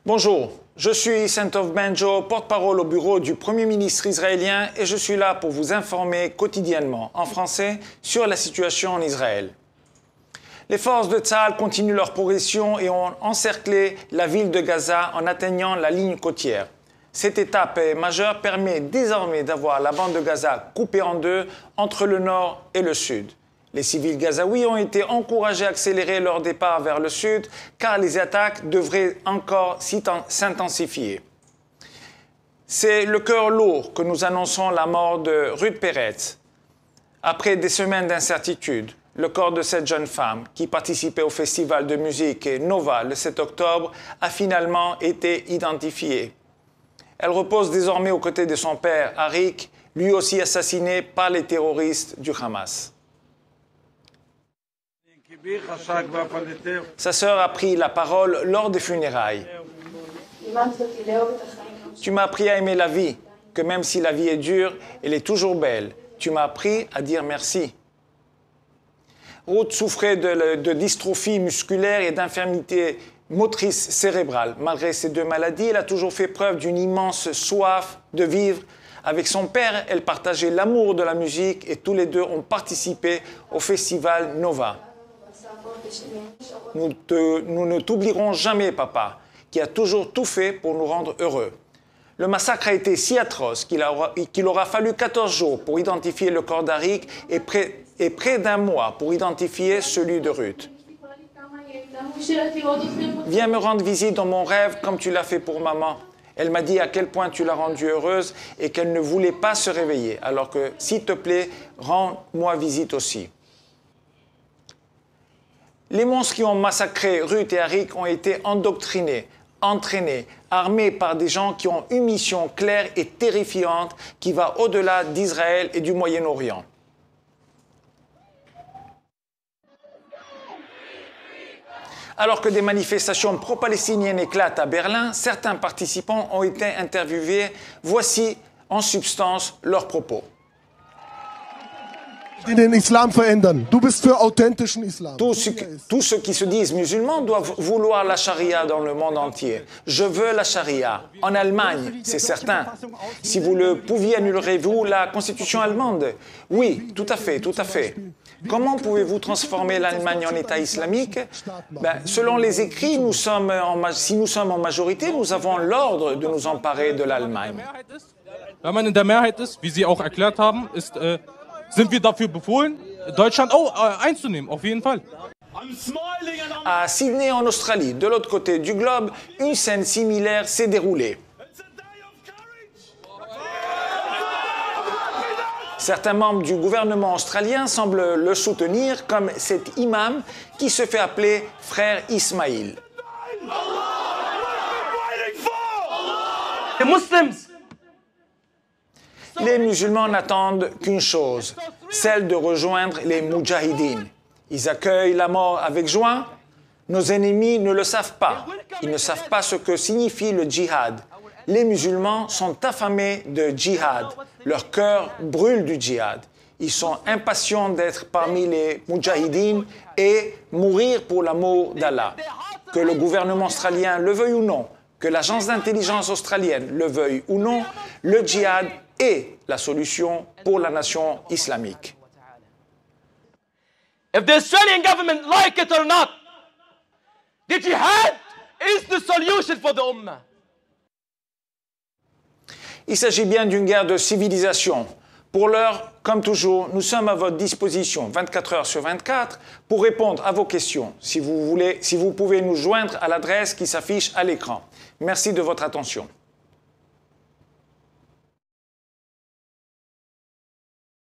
Bonjour, je suis Sentov Benjo, porte-parole au bureau du Premier ministre israélien et je suis là pour vous informer quotidiennement en français sur la situation en Israël. Les forces de Tsahal continuent leur progression et ont encerclé la ville de Gaza en atteignant la ligne côtière. Cette étape majeure permet désormais d'avoir la bande de Gaza coupée en deux entre le nord et le sud. Les civils gazaouis ont été encouragés à accélérer leur départ vers le sud car les attaques devraient encore s'intensifier. C'est le cœur lourd que nous annonçons la mort de Ruth Peretz. Après des semaines d'incertitude, le corps de cette jeune femme qui participait au festival de musique Nova le 7 octobre a finalement été identifié. Elle repose désormais aux côtés de son père, Arik, lui aussi assassiné par les terroristes du Hamas. Sa sœur a pris la parole lors des funérailles. Tu m'as appris à aimer la vie, que même si la vie est dure, elle est toujours belle. Tu m'as appris à dire merci. Ruth souffrait de dystrophie musculaire et d'infirmité motrice cérébrale. Malgré ces deux maladies, elle a toujours fait preuve d'une immense soif de vivre. Avec son père, elle partageait l'amour de la musique et tous les deux ont participé au festival Nova. Nous ne t'oublierons jamais, papa, qui a toujours tout fait pour nous rendre heureux. Le massacre a été si atroce qu'il aura fallu 14 jours pour identifier le corps d'Arik et près d'un mois pour identifier celui de Ruth. Viens me rendre visite dans mon rêve comme tu l'as fait pour maman. Elle m'a dit à quel point tu l'as rendue heureuse et qu'elle ne voulait pas se réveiller. Alors que, s'il te plaît, rends-moi visite aussi. Les monstres qui ont massacré Ruth et Arik ont été endoctrinés, entraînés, armés par des gens qui ont une mission claire et terrifiante qui va au-delà d'Israël et du Moyen-Orient. Alors que des manifestations pro-palestiniennes éclatent à Berlin, certains participants ont été interviewés. Voici en substance leurs propos. Tous ceux qui se disent musulmans doivent vouloir la charia dans le monde entier. Je veux la charia. En Allemagne, c'est certain. Si vous le pouviez, annullerez-vous la constitution allemande? Oui, tout à fait, tout à fait. Comment pouvez-vous transformer l'Allemagne en État islamique? Selon les écrits, si nous sommes en majorité, nous avons l'ordre de nous emparer de l'Allemagne. Wenn man in der Mehrheit ist, wie Sie auch erklärt haben, sind wir dafür befohlen, Deutschland einzunehmen, auf jeden Fall. À Sydney, en Australie, de l'autre côté du globe, une scène similaire s'est déroulée. Certains membres du gouvernement australien semblent le soutenir, comme cet imam qui se fait appeler frère Ismaïl. Les musulmans n'attendent qu'une chose, celle de rejoindre les Moudjahidines. Ils accueillent la mort avec joie. Nos ennemis ne le savent pas. Ils ne savent pas ce que signifie le djihad. Les musulmans sont affamés de djihad. Leur cœur brûle du djihad. Ils sont impatients d'être parmi les Moudjahidines et mourir pour l'amour d'Allah. Que le gouvernement australien le veuille ou non, que l'agence d'intelligence australienne le veuille ou non, le djihad est la solution pour la nation islamique. If the Australian government like it or not, the jihad is the solution for the ummah. Il s'agit bien d'une guerre de civilisation. Pour l'heure, comme toujours, nous sommes à votre disposition 24 heures sur 24 pour répondre à vos questions. Si vous pouvez nous joindre à l'adresse qui s'affiche à l'écran. Merci de votre attention.